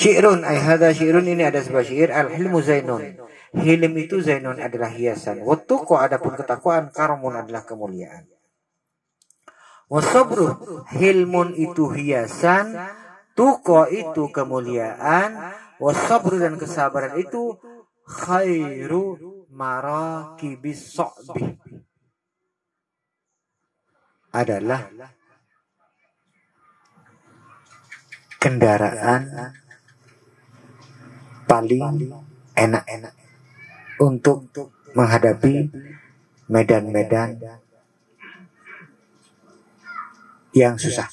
Syi'run ay hadza syi'run, ini ada sebuah syair. Al-hilmu zainun, hilm itu zainun adalah hiasan. Wa tuqa adapun ketakwaan, karmun adalah kemuliaan. Wa sabru, hilmun itu hiasan, tuqa itu kemuliaan, wa sabru dan kesabaran itu khairu marakibis sa'bi, adalah kendaraan paling enak untuk menghadapi medan-medan yang susah.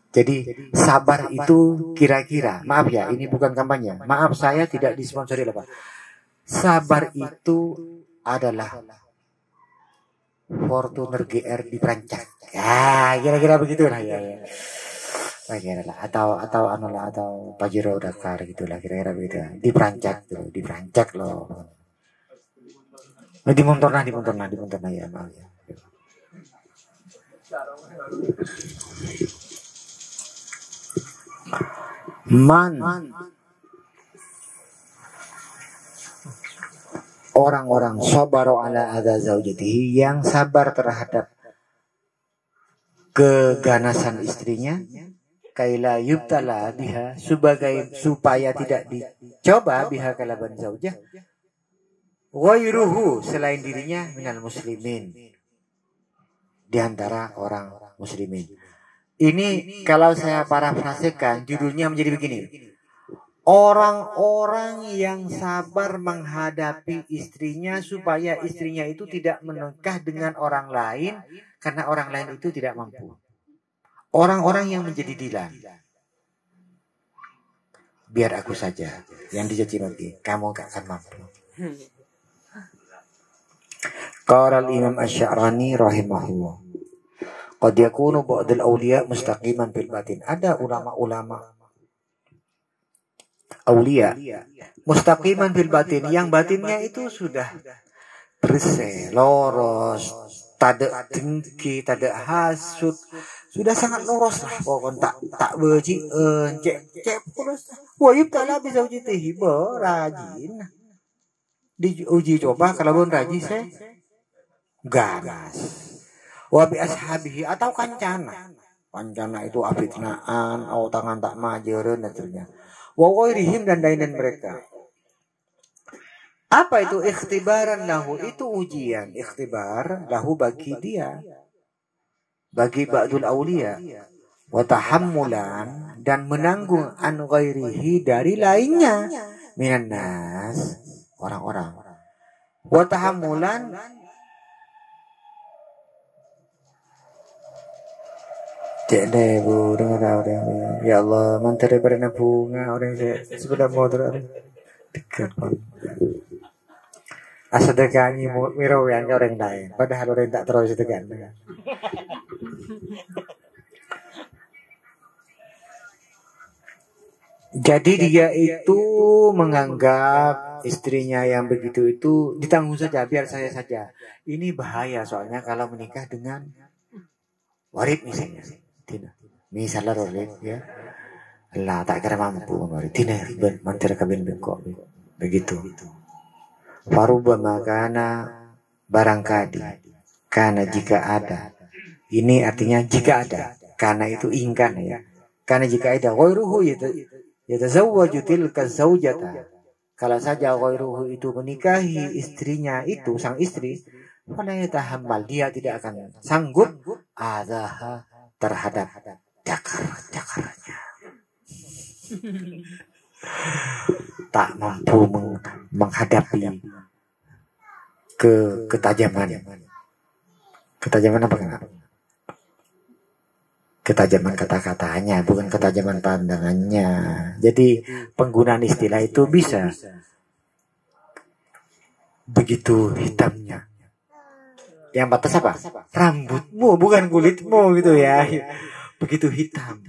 Jadi sabar itu kira-kira, maaf ya, ini bukan kampanye, maaf saya tidak disponsori apa. Sabar itu adalah Fortuner GR di Perancang. Ya, kira-kira begitu lah ya. Kira-kira atau Pajero Dakar gitulah, kira-kira begitu. Di Perancang loh. Di Montorna ya, maaf ya. Orang-orang sabaru ala adza zaujatihi, yang sabar terhadap keganasan istrinya, kaila yubtala biha, supaya tidak dicoba biha kalaban zaujah, ghairuhu, selain dirinya, minal muslimin, di antara orang muslimin. Ini kalau saya parafrasekan, judulnya menjadi begini: orang-orang yang sabar menghadapi istrinya supaya istrinya itu tidak menikah dengan orang lain karena orang lain itu tidak mampu. Orang-orang yang menjadi dilan. Biar aku saja yang dicaci maki, kamu gak akan mampu. Qala al-Imam Asy-Sya'rani rahimahullah, qad yakunu ba'dul awliya mustaqiman bil batin. Ada ulama-ulama aulia mustaqiman bil batin, yang batinnya itu sudah bersih, loros, tada dengki, tada hasud, sudah sangat loros lah, pokoknya tak beji cek terus. Wajib tak bisa uji tiba rajin, diuji coba, kalau belum rajin saya ganas. Wabi ashabihi, atau kancana itu abidnaan, atau tangan tak majeun dan sebagainya. Wa ghairihim, dan lain mereka. Apa itu ikhtibaran lahu? Itu ujian, ikhtibar lahu bagi dia, bagi ba'dul aulia. Wa tahammulan, dan menanggung an ghairihi, dari lainnya, minan nas, orang-orang. Wa tahammulan, cek deh bu, dengar orang, ya Allah, manteri berana bunga orang saya sepeda motor dekat pun. Asadekani miro yang orang lain, padahal orang tak terus dekat. Jadi dia itu menganggap istrinya yang begitu itu ditanggung saja, biar saya saja. Ini bahaya soalnya kalau menikah dengan warid misalnya. Tidak. Misalnya rolet ya. Lah tak kira mampu warid. Tidak ben mantir kabin bengkok. Begitu. Farubama kana, barangkali. Karena jika ada. Ini artinya jika ada. Karena itu ingkan ya. Karena jika ada ghairuhu yatazawwaju tilka zaujata. Kalau saja ghairuhu itu menikahi istrinya itu, sang istri, fala yatahammal, dia tidak akan sanggup adaha, terhadap dakar-dakarnya. Tak mampu menghadapi ketajaman. Ketajaman apa kan? Ketajaman kata-katanya, bukan ketajaman pandangannya. Jadi penggunaan istilah itu bisa begitu hitamnya. Yang batas apa? Rambutmu, bukan kulitmu gitu ya. Begitu hitam.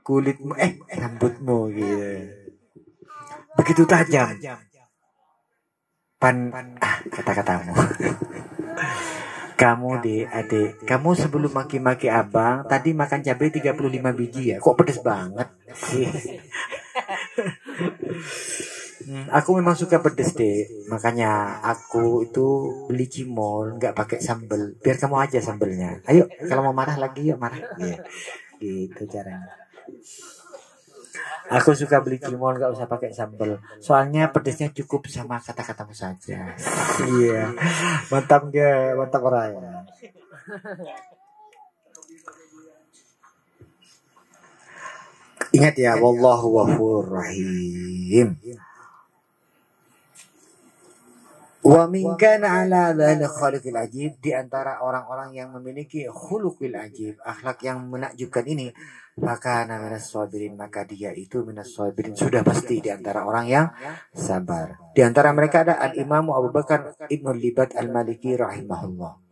Kulitmu, rambutmu gitu. Begitu tajam. Kata-katamu. Kamu adik, kamu sebelum maki-maki abang, tadi makan cabai 35 biji ya. Kok pedes banget sih? Aku memang suka pedes deh, makanya aku itu beli cimol nggak pakai sambel. Biar kamu aja sambelnya. Ayo, kalau mau marah lagi yuk marah. Iya, gitu caranya. Aku suka beli cimol nggak usah pakai sambel. Soalnya pedesnya cukup sama kata-katamu saja. Iya, mantap dia, mantap orangnya. Ingat ya, wallahu ghafurur rahim. Wa min kana ala dzalika khuluqil ajib, di antara orang-orang yang memiliki khuluqil ajib, akhlak yang menakjubkan ini, maka minas sabirin, maka dia itu minas sabirin, sudah pasti di antara orang yang sabar. Di antara mereka ada Al-Imam Abu Bakar Ibnu Libat Al-Maliki rahimahullah.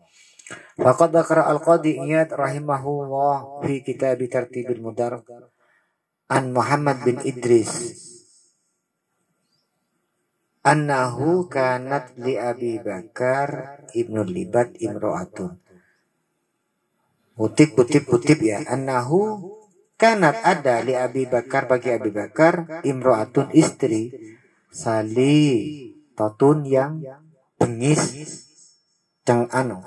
Faqad dzakara Al-Qadi Iyad rahimahullah fi kitab Tartibil Mudar an Muhammad bin Idris annahu kanat li Abi Bakar Ibnu Libat imro'atun. Kutip ya. Annahu kanat ada li Abi Bakar, bagi Abi Bakar, imro'atun, istri, sali tatun yang bengis, ceng anu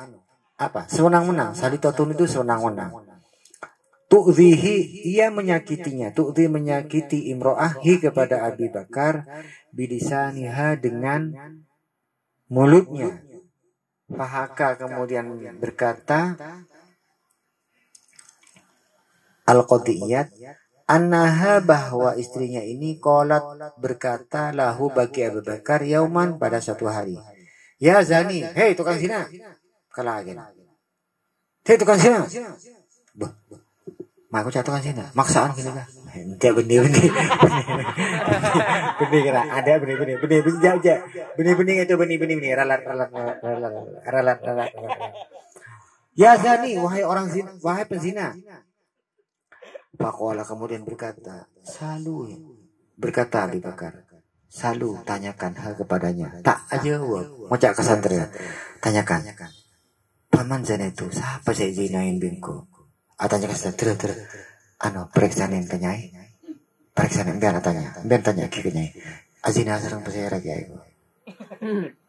apa, sewenang-wenang. Sali tatun itu sewenang-wenang. Tu'zihi, ia menyakitinya. Tu'zi, menyakiti imro'ahi, kepada Abi Bakar, bilisaniha, dengan mulutnya. Fahaka, kemudian berkata Al-Qadiyat, annaha, bahwa istrinya ini, qalat, berkata, lahu, bagi Abi Bakar, yauman, pada suatu hari, ya zani, hei tukang zina, kalagin, hei tukang zina. Aku jatuh kan sini, maksaan gini kan? Tidak benih. Benih kira, ada benih aja. Benih itu benih. Ralat. Ya zani, wahai orang zina, wahai penzina. Faqala, kemudian berkata, salu, berkata Abi Bakar, salu, tanyakan hal kepadanya. Tak aja, ngocak kesantren, tanyakan. Paman zina itu, siapa saya zinain bingku? Atanya kasih terus periksain kenyai, periksain biar tanya kenyai, azina serang pesera kiai.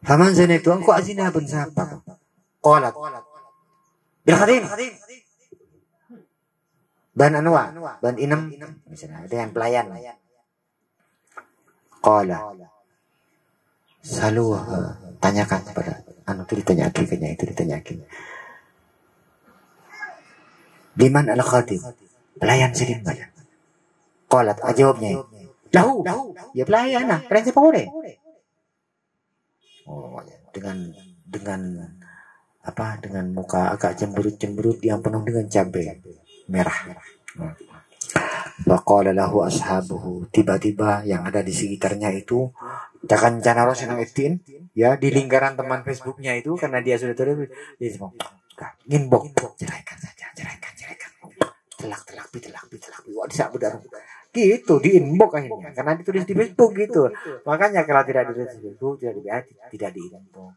Faman zina itu, engkau azina pun siapa? Qolat bil khadim, ban anwa, ban inem, misalnya dengan pelayan. Qala salu, tanyakan kepada itu ditanya kenyai, itu ditanya kenyai. Biman al-khadim, pelayan sedih banyak. Qalat, jawabnya, lahu, ya pelayan lah, pelayan siapa boleh? Oh, dengan muka agak cemberut yang penuh dengan cabai merah. Faqala lahu ashabuhu, tiba-tiba yang ada di sekitarnya itu, jangan Canaros yang etin, ya, di lingkaran teman Facebooknya itu, karena dia sudah terus, dia semua inbox, ceraikan saja, ceraikan, telak, wah bisa berdarah, gitu, di inbox akhirnya, karena ditulis di Facebook gitu. Makanya kalau tidak ditulis di Facebook, tidak di inbox,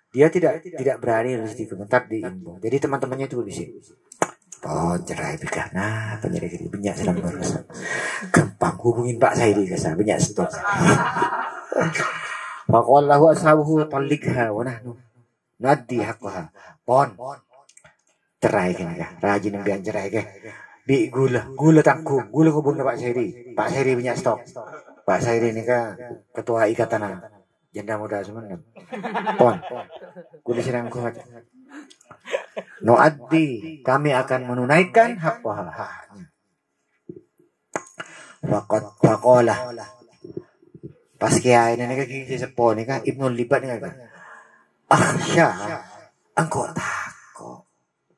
dia tidak berani nulis di komentar di inbox. Jadi teman-temannya itu di sini. Oh, cerai bikah, nah penyidik ini banyak sedang berusaha, gampang hubungin Pak Saidi kesana, banyak stok. Faqallahu ashabuhu talikha wa nahnu naddi haqqaha. Pon cerai kan ya, rajin yang cerai ke. Bi gula tanggung, gula hubungin Pak Saidi. Pak Saidi banyak stok. Pak Saidi ini kan ketua ikatan janda muda semuanya. Pon gula sedang kuat. Nu'addi, kami akan menunaikan hak-haknya. Faqala, pas kiai ini kaki sepo ni kan Ibnu Libat ni kan. Syah, engkau takut.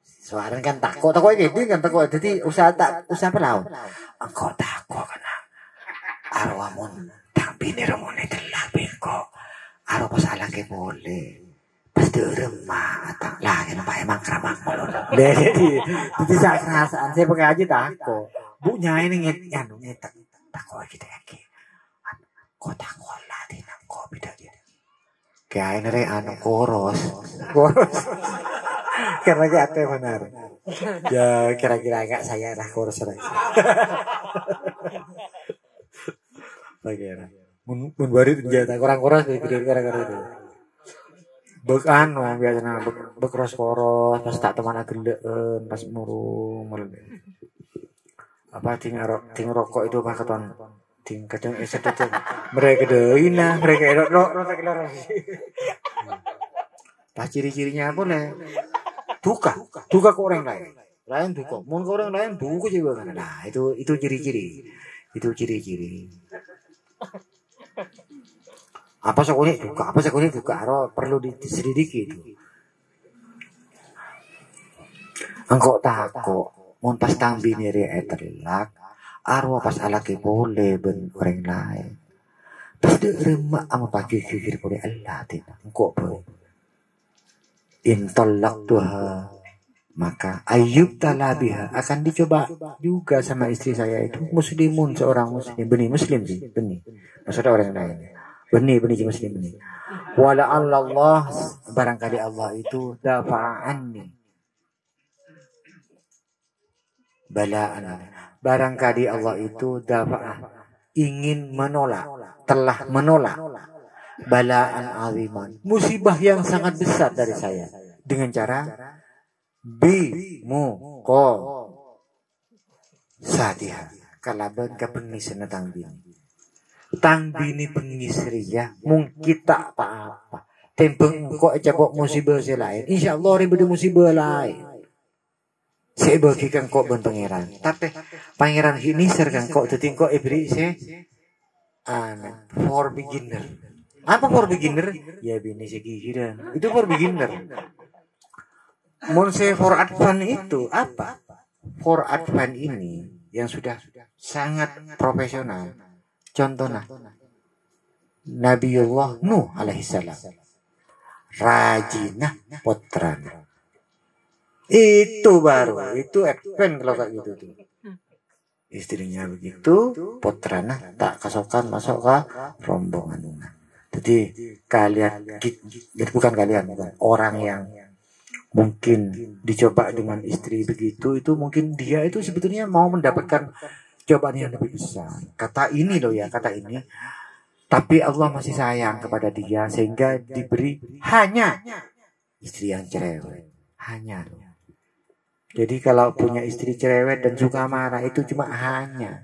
Suara kan takut ini kan takut. Jadi usaha pelaut. Engkau takut kena. Arwamun tapi ni ramune telah beko. Arwa pasalah ke boleh. Pasti remah atang lagi nampak emang keramak malu. Jadi saat kerasaan saya pakai aja takut. Bu nyai ini ngetak takut kita yakin. Kau takut lah di nang kopi dah dia. Kayak ini koros. Karena gak ada benar. Ya kira-kira agak saya lah koros lagi. Bagaimana? Mun bari senjata kurang-kurang gede gara-gara itu. Bek anu biasanya bek poros pas tak teman agendeen pas murung apa ting rokok itu apa keton ting kadang eset itu mereka deuna mereka rokok pas ciri-cirinya apa nih duka ke orang lain duka mun ke orang lain duka juga kan nah itu ciri-ciri apa sekuni duka perlu diselidiki itu engkau takut mun pas tambi niri etelak arwah pas alaki boleh ben orang lain pas de remak ama pagi kikir boleh Allah tidak engkau boleh intolak tuha maka Ayub talabiha akan dicoba juga sama istri saya itu muslimun seorang muslim benih muslim sih benih maksudnya orang lain benih muslim benih wala Allah barangkali Allah itu dafa'anni balaan barangkali Allah itu dafa'ah ingin telah menolak balaan aziman musibah yang sangat besar dari saya dengan cara ko sadiha kalaban ka pengisna tangbini pengisriya mung kita apa tempeng ko ecapok musibah lain insyaallah ribut musibah lain saya bagikan kok ben pangeran tapi pangeran ini serkan kok teting kok ibri for beginner apa for beginner ya bini segigiran itu for beginner Monse for advance itu apa for advance ini yang sudah sangat profesional contohnya Nabiullah Nuh alaihissalam rajinah putrana itu baru itu advance kalau kayak gitu tuh istrinya begitu putrana tak kasokan masuk ke rombongan jadi bukan orang yang mungkin dicoba dengan istri begitu itu mungkin dia itu sebetulnya mau mendapatkan cobaan yang lebih besar kata ini tapi Allah masih sayang kepada dia sehingga diberi hanya istri yang cerewet hanya jadi kalau punya istri cerewet dan suka marah itu cuma hanya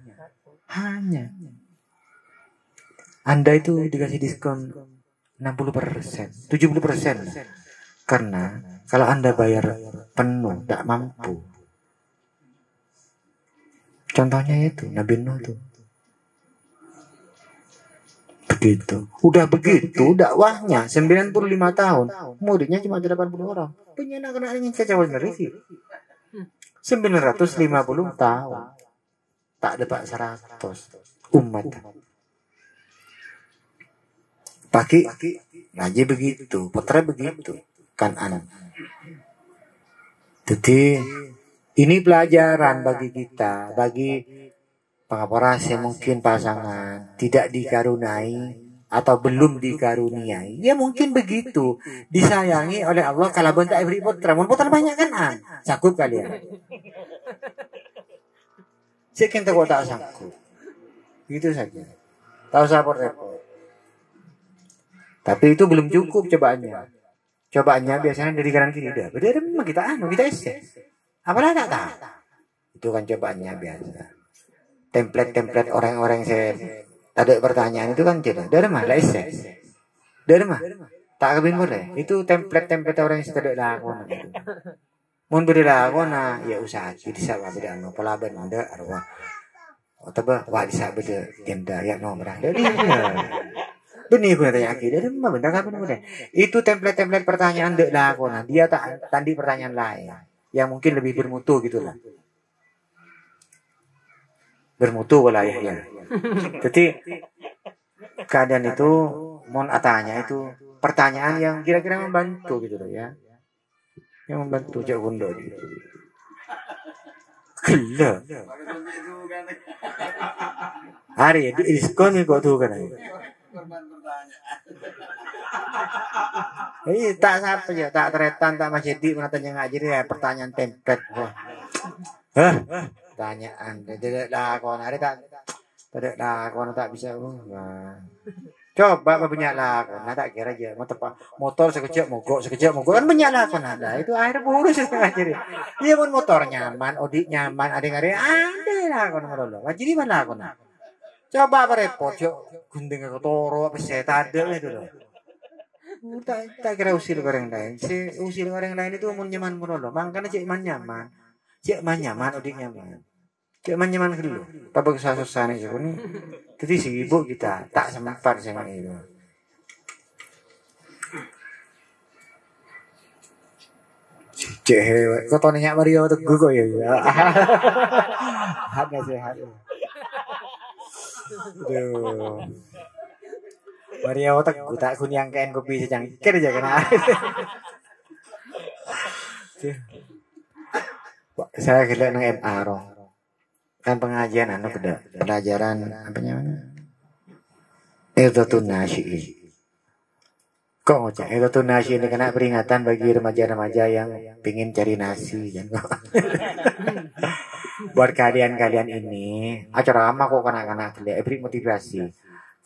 Anda itu dikasih diskon 60%, 70%. Karena kalau Anda bayar penuh, tidak mampu. Contohnya itu, Nabi Nuh itu. Begitu. Udah begitu, dakwahnya 95 tahun. Muridnya cuma 80 orang. Penyenak kena ingin kecewaan dari sih. 950 tahun. Tak dapat 100 umat. Pagi ngaji begitu, putra begitu. Kan anak. Jadi ini pelajaran bagi kita, bagi pengaporas yang mungkin pasangan tidak dikaruniai atau belum dikaruniai. Ya mungkin begitu, disayangi oleh Allah kalau bentak ibri putra, putra banyak kan cukup kalian. Sekian tak sanggup. Gitu saja. Tahu repot. Tapi itu belum cukup cobaannya. Cobaannya biasanya dari kanan kiri dah. Beda memang kita isi. Apalah tak tahu. Itu kan cobaannya biasa. Template orang-orang saya ada pertanyaan itu kan tidak. Dari mana lah isi? Dari mana? Tak kebin boleh. Itu template orang yang sudah lakukan. Mun beda lakukan ya usaha. Jadi sama beda pola benda arwah. Atau wah bisa beda genda ya nomor. Jadi benih gue tanya akhirnya dan bentar kapan udah itu template pertanyaan dek lah kona dia tak tandi pertanyaan lain yang mungkin lebih bermutu gitulah bermutu lah ya jadi keadaan itu mon atanya itu pertanyaan yang kira-kira membantu gitu loh ya yang membantu jauh bundo gitu gila hari itu diskon nih kok tuh kan tak siapa ya, tak teretan, tak masjidi, menatanya ngaji ya pertanyaan template. Pertanyaan, tidak lah, kalau hari tak Tidak lakon tak bisa. Nah. Coba banyak lakon, nah tak kira aja motor sekejap mogok kan banyak lakon ada. Itu air buru setengah jadi. Iya pun motor nyaman, odik nyaman, ada lakon merolo. Jadi mana lakon? Coba apa repot, yuk gunting ke toro apa setan ada itu loh. Tak kira usil goreng lain. Si usil goreng lain itu mau nyaman merolo. Makanya cek man nyaman, odik nyaman. Cek man nyaman dulu. Tapi susah nih sih. Jadi sibuk kita tak sempat sama itu. Cek, kau tahu nanya Mario tuh gue ya. Hanya sehat. Aduh. Mario tak gue tak kunyang kain kopi secangkir aja kena. Saya kira nang MA roh. Kan pengajian pelajaran apa namanya? Irdatun Nasyi. Kok ngoceh? Irdatun Nasyi ini kena peringatan bagi remaja-remaja yang pingin cari nasi. Buat kalian-kalian ini, acara lama kok kanak-kanak beri motivasi.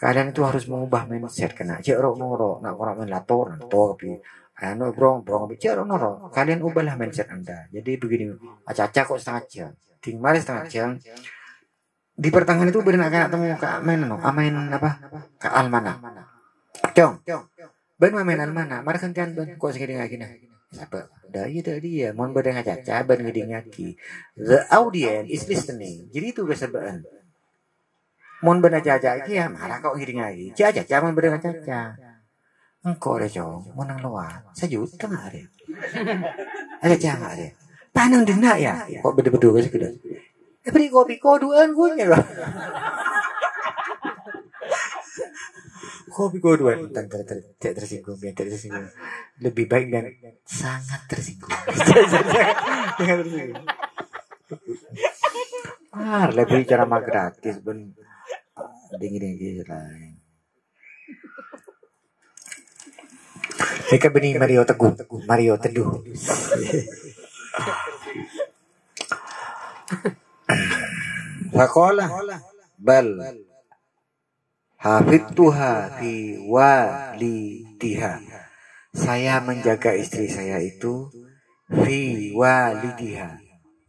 Kalian itu harus mengubah mindset kena. Cek noro, nak orang main lator, tapi anu brong, cek noro. Kalian ubahlah mindset Anda. Jadi begini, aca-aca kok setengah jam. Tinggal setengah jam. Di pertengahan itu benar kena temu main apa? Ke almana. Cong. Ben main almana, mari kan kok segini gini. Siapa? Dah iya dia. Mon bedeng aca-aca ben ngidingaki. The audience is listening. Jadi itu kesebaan. Mon ben aca-aca iki ya marah kok ngidingaki. Aca-aca mon bedeng aca-aca. Engkau deh cong, mon nang luar. Sejuta enggak ada. Aca-aca enggak ada. Panang denak ya. Kok beda-beda guys gede. Beri kopi koduan gue loh. Kopi koduan tidak tersinggung, tersinggung. Lebih baik dan sangat tersinggung. Jangan tersinggung. Lebih ceramah gratis ben dingin lain. Mereka benih Mario Teduh. Fakola bal hafidtuha fi walidiha. Saya menjaga istri saya itu fi walidiha.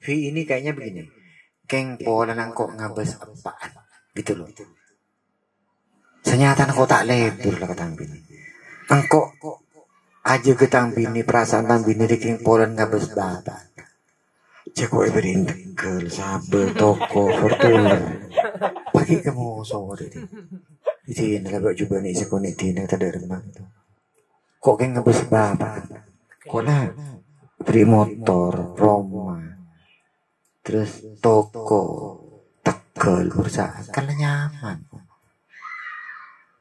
Fi ini kayaknya begini. Keng pola nangkok ngabes apaan gitu loh. Senyata nangkok tak lebur lah kata bini. Angkok aja ketang bini perasaan tang bini di keng pola ngabes babat. Ceko everin tegel sabe toko Fortuner pagi kamu sore di sini lah coba nih sekolah di nak ada remang itu kok kayak ngebes bapak kok lah beri motor Roma terus toko tegel bursa kan nyaman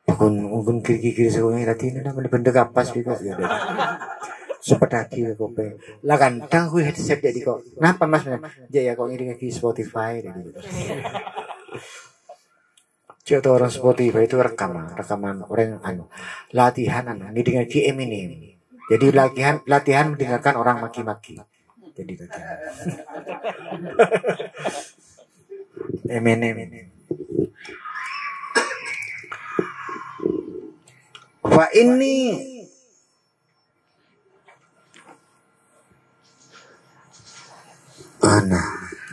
pun kiri sekolah tadi ini namanya benda kapas juga ya sepedaki ke kopi lah kan gue headset jadi kok kenapa mas ya kok ngiring lagi Spotify gitu. Coba orang Spotify itu rekaman orang latihan ngiring lagi Eminem jadi latihan mendengarkan orang maki-maki jadi latihan Eminem Fa ini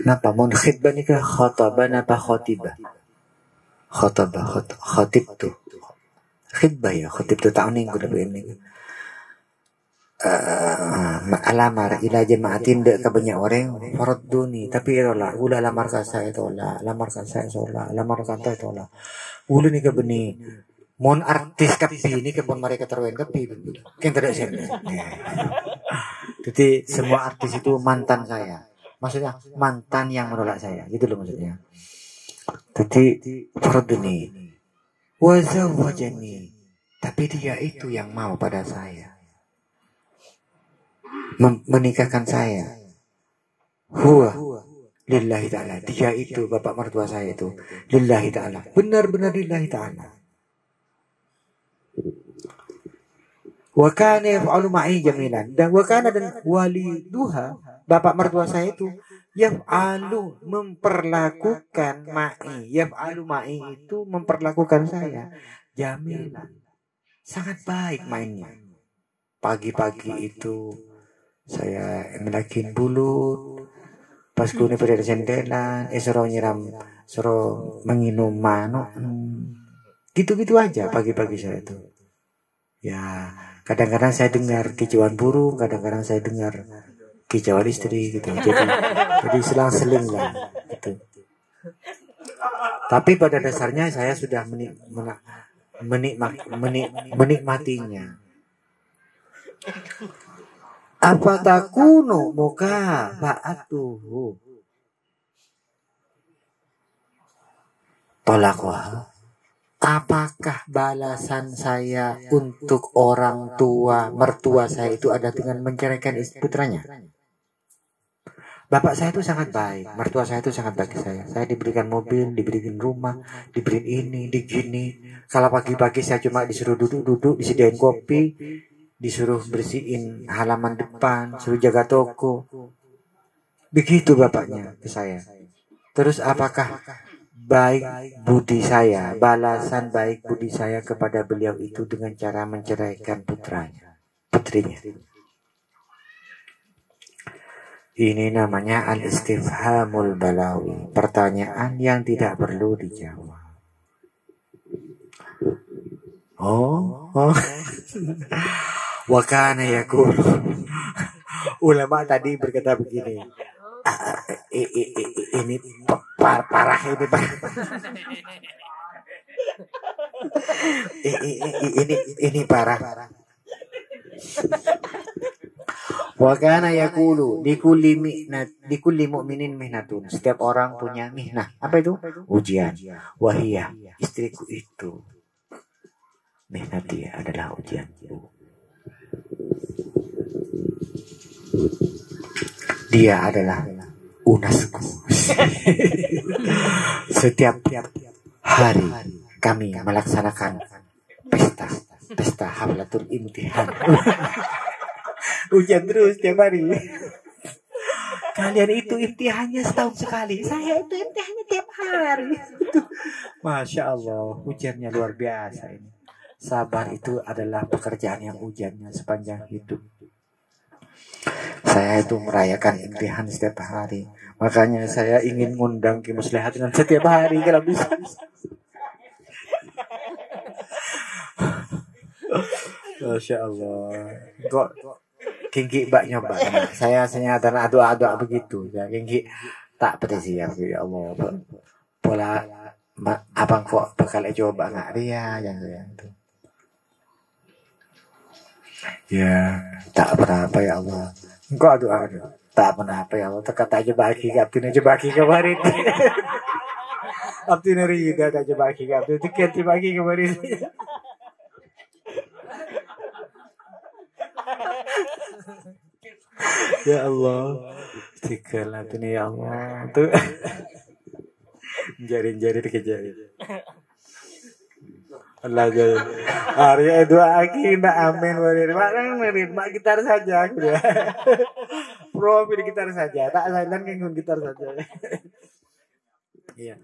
napa mon khitbah ni ka khataba napa khatiba khatib tu khitbah ya khatib tu ta'ning ko ini alamar ila jamaatin de ka banyak orang farduni tapi itolah ula lamar ka sa itolah lamar ka sa itolah ula ni ka beni mon artis kapi ni ka mon mereka terwen kapi kan tidak sih jadi semua artis itu mantan saya. Maksudnya mantan yang menolak saya, gitu loh maksudnya. Jadi farduni wazawajani, tapi dia itu yang mau pada saya, menikahkan saya. Huwa lillahi ta'ala, dia itu bapak mertua saya itu lillahi ta'ala, benar-benar lillahi ta'ala. Wa kana yaf'alu ma'i jamilan, dan wa kana dan waliduha bapak mertua saya itu Yaf'alu memperlakukan ma'i. Yaf'alu ma'i itu memperlakukan saya jamilan. Sangat baik mainnya. Pagi-pagi itu saya ngelakin bulut. Pas kuni pada jendelan, suruh nyiram, suruh menginum mano. Gitu-gitu aja pagi-pagi saya itu. Ya, kadang-kadang saya dengar kicauan burung, kadang-kadang saya dengar kicauan istri gitu. Jadi selang-seling lah gitu. Tapi pada dasarnya saya sudah menikmatinya. Apa takunu muka fa'atuhu tolakwa. Apakah balasan saya untuk orang tua mertua saya itu ada dengan menceraikan putranya? Bapak saya itu sangat baik, mertua saya itu sangat baik ke saya. Saya diberikan mobil, diberikan rumah, diberikan ini, digini. Kalau pagi-pagi saya cuma disuruh duduk-duduk, disediain kopi, disuruh bersihin halaman depan, suruh jaga toko. Begitu bapaknya ke saya. Terus apakah baik budi saya, balasan baik budi saya kepada beliau itu dengan cara menceraikan putrinya? Ini namanya al-istifhamul balawi, pertanyaan yang tidak perlu dijawab. Oh. Wakana yakul. Ulama tadi berkata begini. Ini parah ini Pak. Ini parah. Wa kana yaqulu likulli mu'minin mihnatun. Setiap orang punya mihnah. Apa itu? Ujian. Wahiyah, istriku itu. Mihnah dia adalah ujianku. Dia adalah unasku. Setiap hari kami melaksanakan pesta haflatul imtihan. Hujan terus tiap hari. Kalian itu imtihannya setahun sekali. Saya itu imtihannya tiap hari. Masya Allah, hujannya luar biasa ini. Sabar itu adalah pekerjaan yang ujiannya sepanjang hidup. Saya itu merayakan imtihan setiap hari. Makanya saya ingin ngundang Ki Muslihatin setiap hari kalau bisa. Masya Allah. Kok Kingki mbak nyoba. Saya dan doa begitu. Ya Kingki tak pedisi ya Allah. Pola abang kok bakal coba nggak dia yang itu. Ya tak berapa ya Allah. Engkau doa tak berapa ya Allah. Terkata aja bagi kapten aja bagi kemarin. Kapten Rida aja bagi kapten tiket bagi kemarin. Ya Allah, istiqlal ini ya Allah. Tuh jari-jari dikejarin. Allah jaya. Arya doa kita amin warir. Mak gitar saja aku ya. Profil gitar saja. Tak silent ngingun gitar saja. Iya.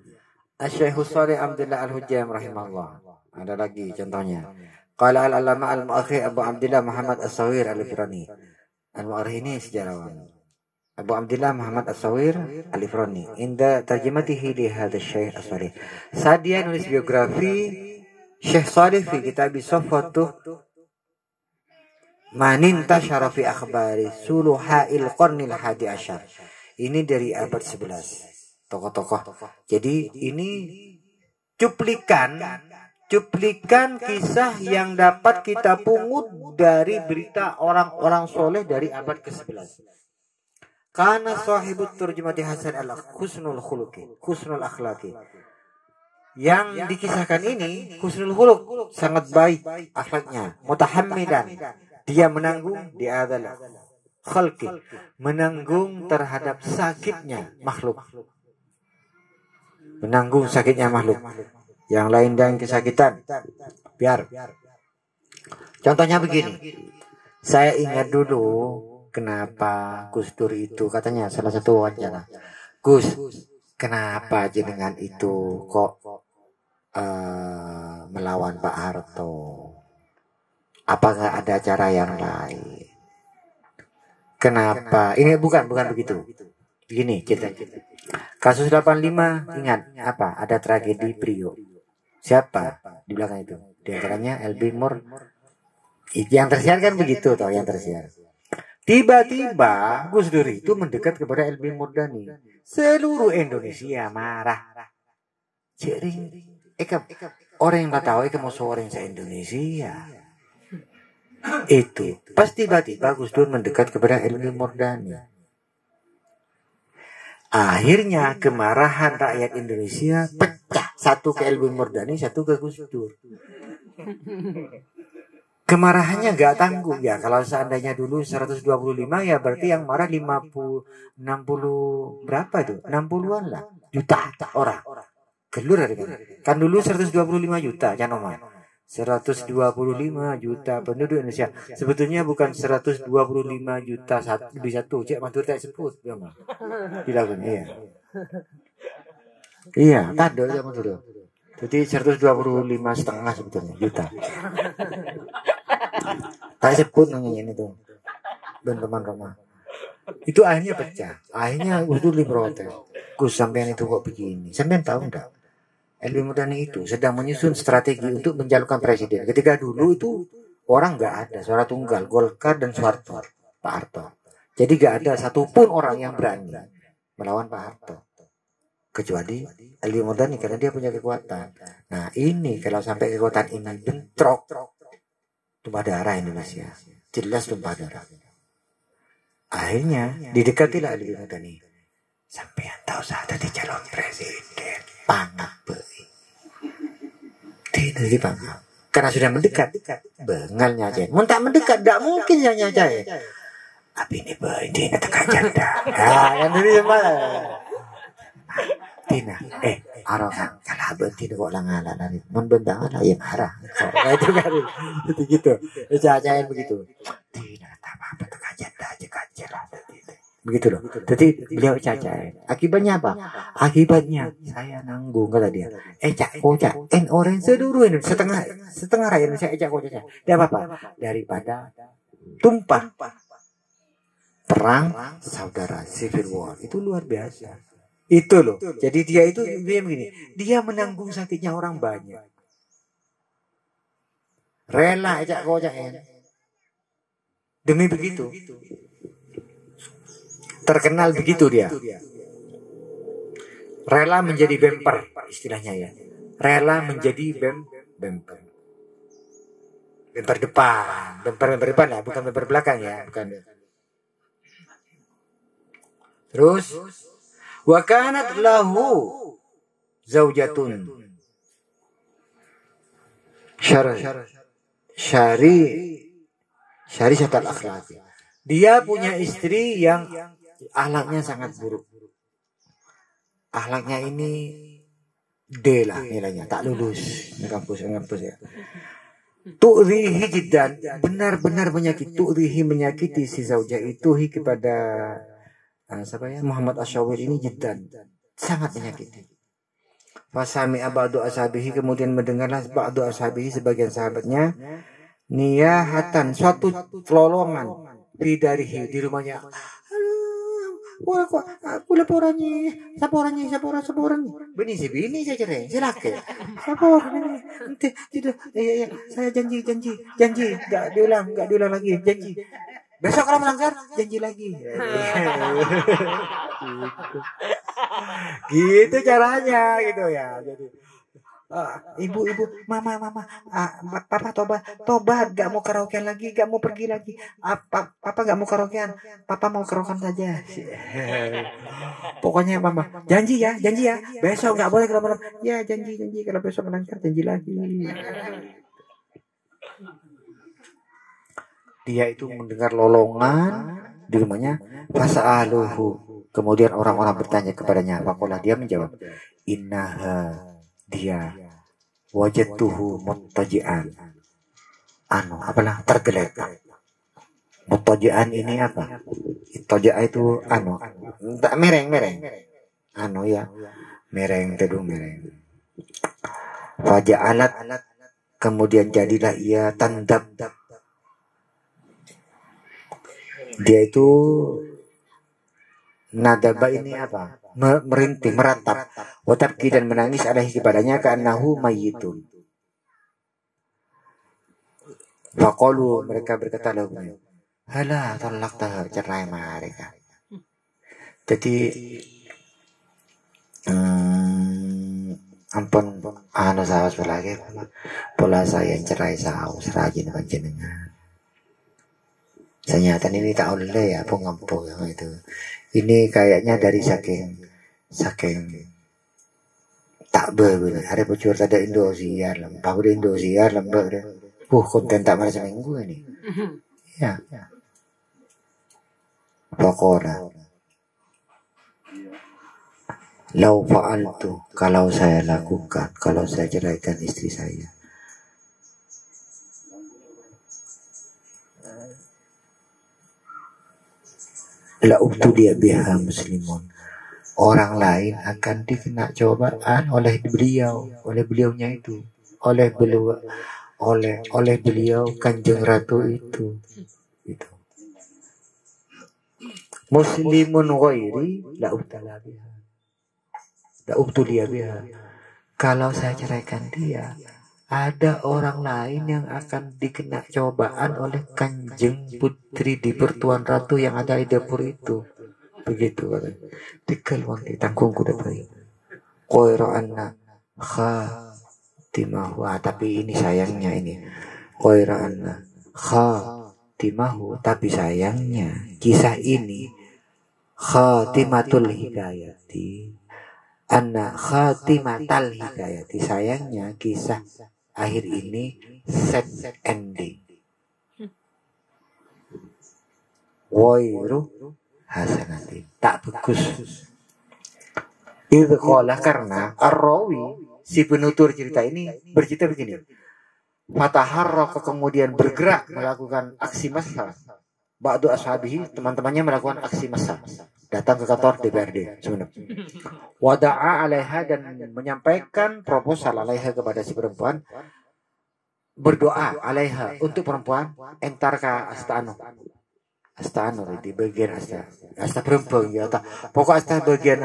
Asy-Syaikh Shalih Abdullah Al-Hujjam rahimahullah. Ada lagi contohnya. Qala al-alama al-mu'akhir Abu Abdullah Muhammad As-Sawir Al-Ifrani. Al-Mu'akhir ini sejarawan. Abu Abdullah Muhammad As-Sawir Al-Ifrani. Inda tarjimatihi li hadha Syekh As-Shalih. Saat dia nulis biografi Syekh Shalih fi kitab Safwatuh Manin tasyara fi akhbari suluha'il qarnil hadi asyar. Ini dari abad 11. Tokoh-tokoh. Jadi ini cuplikan kisah yang dapat kita pungut dari berita orang-orang soleh dari abad ke-11. Karena sahibut turjumati Hasan al-Husnul Khuluqi, Husnul Akhlaqi. Yang dikisahkan ini husnul khuluq, sangat baik akhlaknya, mutahammidan, dia menanggung di adalah khalqi, menanggung terhadap sakitnya makhluk, menanggung sakitnya makhluk. Yang lain dan kesakitan biar. Contohnya begini, saya ingat dulu kenapa Gus Dur itu, katanya salah satu wawancara, Gus, kenapa jenengan itu kok melawan Pak Harto? Apakah ada cara yang lain? Kenapa? Ini bukan begitu. Begini ceritanya. Kasus 85, ingat apa? Ada tragedi Priok. Siapa di belakang itu? Di antaranya LB Mur. Yang tersiar kan begitu toh, yang tersiar. Tiba-tiba Gus Dur itu mendekat kepada LB Murdani. Seluruh Indonesia marah. Jering, orang yang tak tahu mau seorang se Indonesia. Itu pas tiba-tiba Gus Dur mendekat kepada LB Murdani. Akhirnya kemarahan rakyat Indonesia pecah, satu ke LB Murdani, satu ke Gus Dur. Kemarahannya gak tanggung ya. Kalau seandainya dulu 125 ya berarti yang marah 60 berapa itu? 60-an lah juta orang. Gelur hari kan. Kan dulu 125 juta Canoman. 125 juta penduduk Indonesia. Sebetulnya bukan 125 juta lebih satu. Cik Matur tak sebut. Tidak kan? Iya. Iya, tak ada Cik Matur. Jadi 125,5 sebetulnya juta. Tak sebut namanya itu. Dan teman-teman. Itu akhirnya pecah. Akhirnya Gus Dur protes. Gus, sampean itu kok begini? Sampean tahu enggak? LB Murdani itu sedang menyusun strategi untuk mencalonkan presiden. Ketika dulu itu orang nggak ada suara tunggal, Golkar dan Soeharto, Pak Harto. Jadi nggak ada satupun orang yang berani melawan Pak Harto, kecuali LB Murdani karena dia punya kekuatan. Nah ini kalau sampai kekuatan ini bentrok, tumpah darah Indonesia, jelas tumpah darah. Akhirnya didekatilah LB Murdani. Sampean tahu saat tadi calon presiden panah beli. Tidak dipangap. Karena sudah mendekat, bengal nyajain. Muntah mendekat, tidak mungkin yang nyajain. Tapi ini boy, Tina tekan janda. Kan dari mana? Tina, arogan. Kalau abang Tina kok langala nanti. Membentang lah, ya marah. Itu kan, itu gitu. Nyajain begitu. Tina, tak apa-apa tekan janda aja kaca lah. Begitu loh. Jadi beliau cacain. Akibatnya apa? Akibatnya saya nanggung kata dia. Cak kocak. Orang seluruh Indonesia setengah rakyat Indonesia cak kocak. Tidak apa-apa daripada tumpah perang saudara, civil war. Itu luar biasa. Itu loh. Jadi dia begini. Dia menanggung sakitnya orang banyak. Rela cak kocak. Demi begitu. Terkenal begitu dia. Rela menjadi bemper istilahnya ya. Rela menjadi bemper. Bemper depan. Bemper depan ya, bukan bemper belakang ya, bukan. Terus wa kanat lahu zaujatun syari syatal akhlaq. Dia punya istri yang akhlaknya sangat buruk. Akhlaknya ini D lah nilainya, tak lulus kampus ya. Tu'rihi jiddan, benar-benar menyakiti si zaujah itu kepada siapa ya? Muhammad Asyawir ini jiddan, sangat menyakiti. Fasami ba'du ashabihi, kemudian mendengarlah ba'du ashabihi sebagian sahabatnya niyahatan, suatu kelolongan bidarihi di rumahnya. Wah, aku laporannya, saporannya. Bini saya cerai, silakan. Saporan ini, tidak, iya, saya janji, nggak diulang lagi, janji. Besok kalau melanggar, janji lagi. Gitu caranya, gitu ya. Jadi, ibu, mama, papa tobat, gak mau karaokean lagi, gak mau pergi lagi. Papa gak mau karaokean, papa mau karaokean saja. Pokoknya mama, janji ya, besok gak boleh kalau malam. Ya janji, kalau besok melanggar janji lagi. Dia itu mendengar lolongan di rumahnya, fasa'aluhu. Kemudian orang-orang bertanya kepadanya, faqala, dia menjawab, innaha, dia wajadtuhu muttaji'an, tergeletak. Mutojaan ini apa? Toja itu tak mereng. Ya, mereng teduh mereng. Wajah alat kemudian jadilah ia tandab. Dia itu nadaba ini apa? Merintih, meratap. Watabki dan menangis alaihi kepadanya ka'annahu mayyitun. Faqalu mereka berkata lahum, hala talaqtaha, cerai mereka. Jadi ampun sahabat lagi pola saya cerai sahabat rajin panjenengan. Ternyata ini tak oleh ya pengampu yang itu. Ini kayaknya dari saking tak bener. Hari pucur ada Indosiar lembah udah Indosiar lembah udah. Konten tak mana seminggu ini. Ya. Pokoknya. Lau fa'altu, kalau saya lakukan, kalau saya ceraikan istri saya. La dia biha muslimun. Orang lain akan dikena cobaan oleh beliaunya itu, oleh beliau Kanjeng Ratu itu. Gitu. Muslimun ghairi la ubtulia biha. Kalau saya ceraikan dia, ada orang lain yang akan dikena cobaan oleh Kanjeng Putri di Pertuan Ratu yang ada di dapur itu. Begitu katanya. Dikeluang di tangkungku dapat. Qoiro anna khatimahu. Tapi ini sayangnya ini. Qoiro anna khatimahu. Tapi sayangnya kisah ini khatimatul hidayati. Anna khatimatal hidayati. Sayangnya kisah akhir ini sad ending. Qoiro hasanati, tak bagus. Itu kolah karena Ar-Rawi si penutur cerita ini bercerita begini. Fataharraka kemudian bergerak melakukan aksi massa. Ba'du ashabihi teman-temannya melakukan aksi massa. Datang ke kantor DPRD sebenarnya. Wada'a alaiha dan menyampaikan proposal alaiha kepada si perempuan. Berdoa alaiha untuk perempuan entar ke Astana di bagian asta perempuan ya pokok asta bagian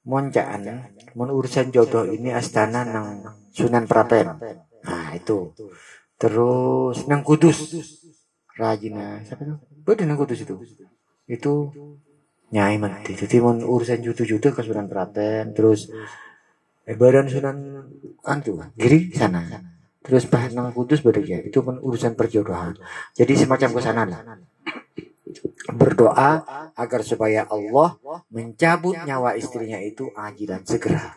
moncaan urusan jodoh ini astana nang Sunan Prapen. Nah itu terus nang Kudus Rajina siapa tuh beda nang Kudus itu Nyai Menti. Jadi urusan jodoh ke Sunan Prapen terus badan Sunan Giri sana terus bah nang Kudus beda ya itu urusan perjodohan. Jadi semacam ke sana lah. Berdoa agar supaya Allah mencabut nyawa istrinya itu ajilan segera.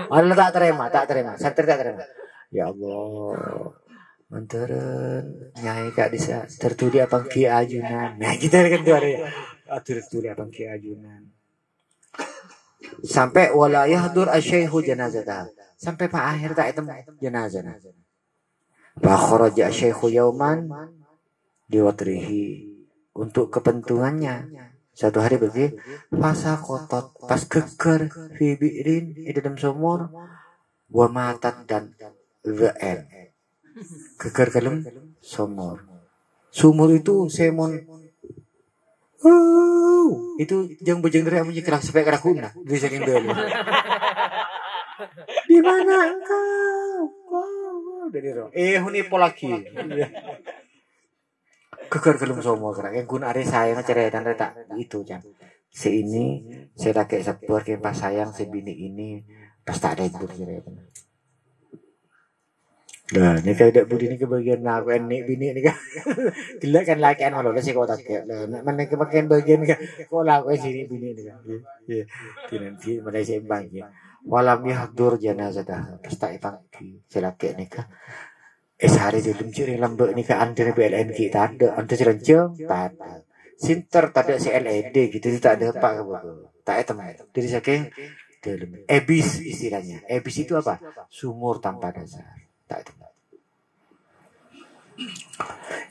Allah tak terima. Santri tak terima. Ya Allah, manteren nyai kak bisa tertuli apa Ki Ajunan. Nah kita kan tuh ada ya. Tertuli apa Ki Ajunan. Sampai wala yahdur asyaihu janazah. Sampai Pak akhir tak itu jenazah. Fa kharaja asyaihu yauman diwatrihi. Untuk kepentingannya satu hari pergi masa kotot pas geger fibirin di dalam sumur wa matat dan VN geger dalam sumur itu semon itu yang bejeng dari amunya kerak sampai kerakuna di saking dulu di mana engkau dari roh huni polaki geger gelum semua gerak yang guna are sayang ceretan retak itu jam si ini saya laki sepur ke pas sayang si bini ini pas tak ada itu ceretan nah ini kayak budi ini kebagian aku ini bini ini kan gila kan laki an malu sih kau tak kayak mana kebagian bagian kan kau laku sini bini ini kan nanti mana seimbang ya walam yahdur jenazah dah pas tak pagi si laki ini kan hari dalam ciri lambek ni ke antara PLN kita ada antara rencang tak ada sinter tak ada si LED gitu tak ada apa tak ada teman dari saking dalam ebis istilahnya ebis itu apa sumur tanpa dasar tak ada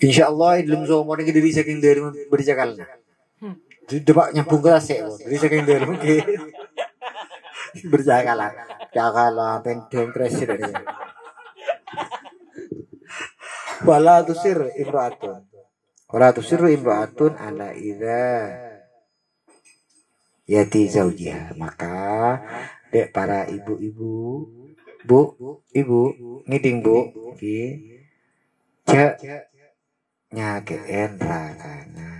Insyaallah ilmu zomo niki diri saking dari berjakal. Debak nyambung ke asik diri saking dari mungkin berjakalan. Jakalan pendem kresir dari. Wala tusir imraatun. Wala tusir imraatun ala idza yati zaujiha. Maka dek para ibu-ibu, ibu ngiding bu, ki cek nyakeen rakana.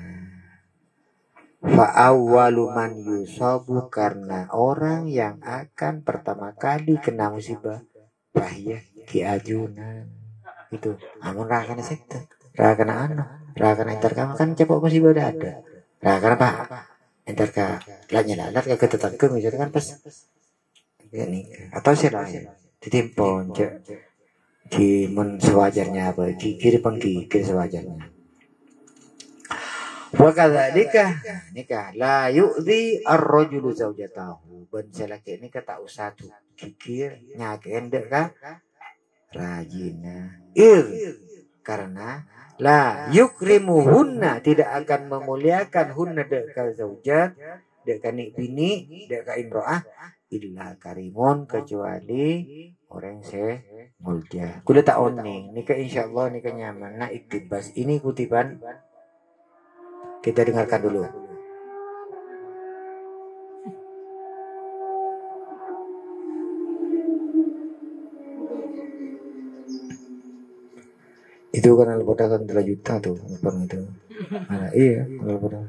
Fa awwalu man yusabu, karena orang yang akan pertama kali kena musibah bahaya ki ajunan. Itu amun rakana sekte, rakana anu, rakana entar kamu kan cepok musibah udah ada. Rakana apa? Entar ka lanya lalat ka ketetangkeun misalkan pas ya nikah atau sih lain ditimpon cek di men sewajarnya apa kiri pengkikir sewajarnya. Wa kadzalika nikah la yu'zi ar-rajulu zaujatahu. Ben selaki ini tak usah tuh kikir nyakeun dek ka rajina. Karena la yukrimuhunna, tidak akan memuliakan hunna dek ka zaujat, dek ka bini, dek ka imro'ah illa karimun, kecuali orang se mulia. Kuda tak oning nikah insyaallah nikah nyaman. Nah iktibas ini kutipan, kita dengarkan dulu. Itu kan alboda kan 3 juta tuh apa itu. Nah, iya alboda.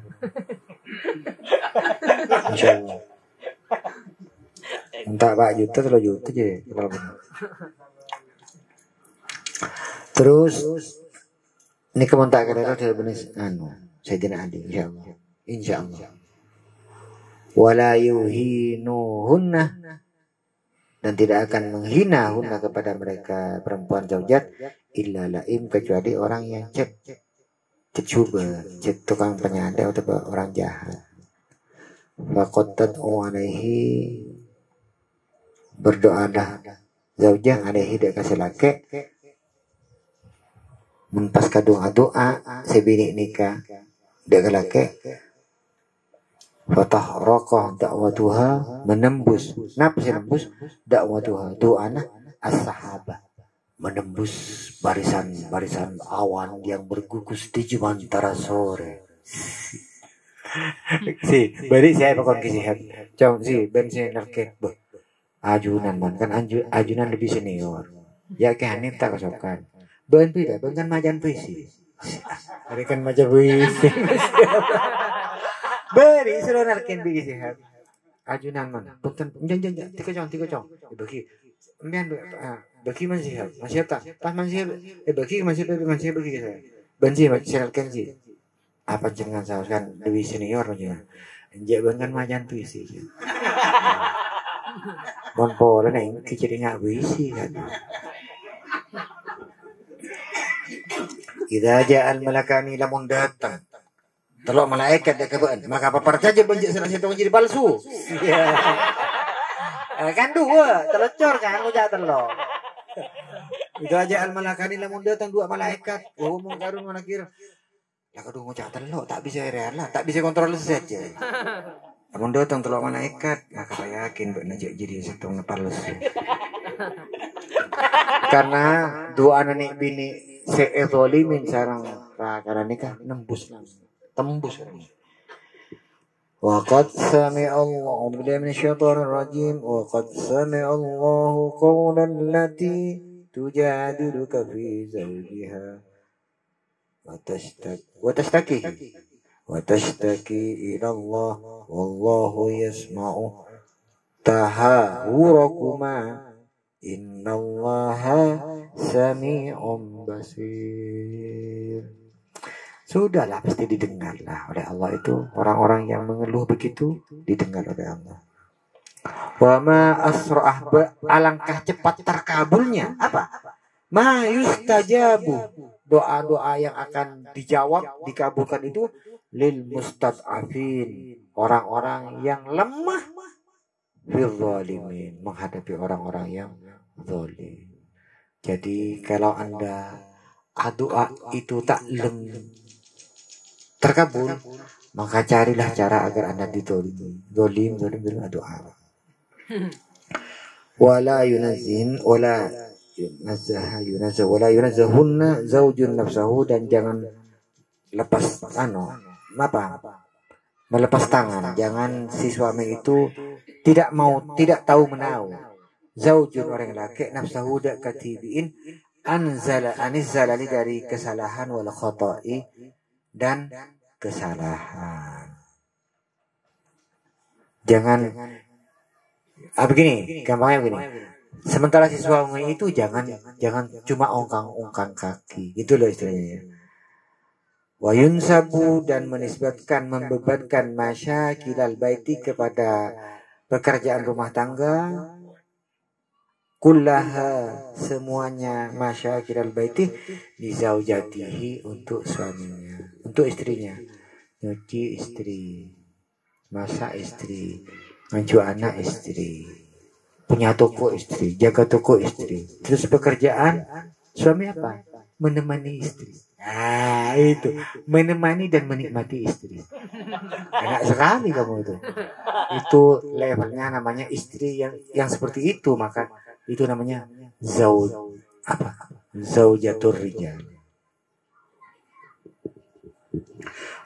Insyaallah. Entah Pak juta 3 juta aja alboda. Terus ini kementak kadang dari benis anu Sayyidina Ali insyaallah. Wala yuhinuhunna, dan tidak akan menghina hunna kepada mereka perempuan zaujat illa laim, kecuali orang yang cet coba cet tukang penyadap atau orang jahat. Faqattat alaihi, berdoalah zaujah alaihi dek kasih laki menpas kadung doa sebini nikah dek laki fatah rokoh dakwatuha, menembus nafsi nembus dakwatuha doana as-sahabah, menembus barisan awan yang bergugus di jumantara sore. Si bari saya pakon kisihat cong si ben si nerke ajunan man kan ajunan lebih senior ya ke hanin tak kesokan ben beda ben kan majan puisi hari kan majan puisi beri suruh narkin bigi sehat ajunan mana punten jangan tiga cong bagi embian bagi masih tak pas masih bagi bagi saya benci masih narkin sih apa jenengan saya kan lebih senior aja enjak banget majan puisi mon pole neng kiciri nggak puisi kan idza ja'al malakani lamun datang telok malaikat dia kebun maka apa percaya benjik salah satu menjadi palsu. Iya. Kan dua telecor kan ucap telok. Itu aja al malakani lamun datang 2 malaikat. Wa mungkarun wa nakir. Lah kudu ngucap telok tak bisa rela, tak bisa kontrol saja. Lamun datang telok malaikat, nah kata yakin mbak najak jadi satu palsu. Karena dua anak bini se'ezolimin sarang karena nikah nembus tembus. Waqad sami'allahu billahi minasyaitonir rajim waqad sami'allahu qawlan allati tujadiluka fi zawjiha wa tashtaki ila Allah wallahu yasma'u tahawurakuma innallaha sami'un basir. Sudahlah pasti didengarlah oleh Allah itu orang-orang yang mengeluh begitu didengar oleh Allah. Wa ma asra'ah, alangkah cepat terkabulnya apa? Ma yustajabu, doa-doa yang akan dijawab dikabulkan itu lil mustad'afin, orang-orang yang lemah, fil zalimin, menghadapi orang-orang yang zalim. Jadi kalau Anda doa itu taklem terkabul, maka carilah cara agar Anda ditolong. Dolim doa. Wala yunazin wala yunazzahunna zaujun nafsahu, dan jangan lepas melepas tangan, jangan si suami itu tidak tahu menau. Zaujun orang laki, nafsahu dak katibiin anizzalali dari kesalahan wal khata'i dan kesalahan. Jangan begini, gampangnya begini. Sementara si suami itu jangan cuma ongkang kaki, gitu loh istilahnya. Wa yunsabu, dan menisbatkan membebankan masyakilal baiti kepada pekerjaan rumah tangga, kullaha semuanya, masyakilal baiti li zaujatihi untuk suaminya, untuk istrinya. Nyuci istri, masak istri, ngasuh anak istri, punya toko istri, jaga toko istri. Terus pekerjaan suami apa? Menemani istri. Nah itu, menemani dan menikmati istri. Enak sekali kamu itu. Itu levelnya namanya istri yang seperti itu, maka itu namanya zaujatur rijal.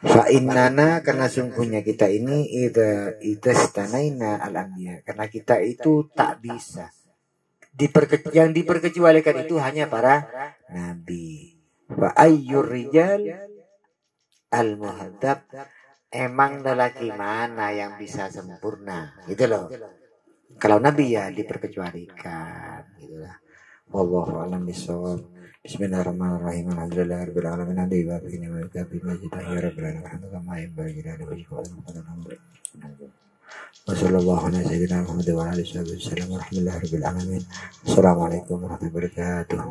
Fa innana, karena sungguhnya kita ini idastanaina al-anbiya, karena kita itu tak bisa yang diperkecualikan itu hanya para nabi. Wa ayyur rijal al-muhaddab, emang lelaki mana yang bisa sempurna, gitu loh. Kalau nabi ya diperkecualikan, gitu lah. Wallahu a'lam bishawab. Bismillahirrahmanirrahim. Alhamdulillahirabbil alamin. Alhamdulillahi wa bihi wa kafi majdahi rabbil alamin. Kama yanbaghi li wajhihi. Wassallallahu ala sayyidina Muhammad wa ala alihi wasallam. Alhamdulillahirabbil alamin. Assalamualaikum warahmatullahi wabarakatuh.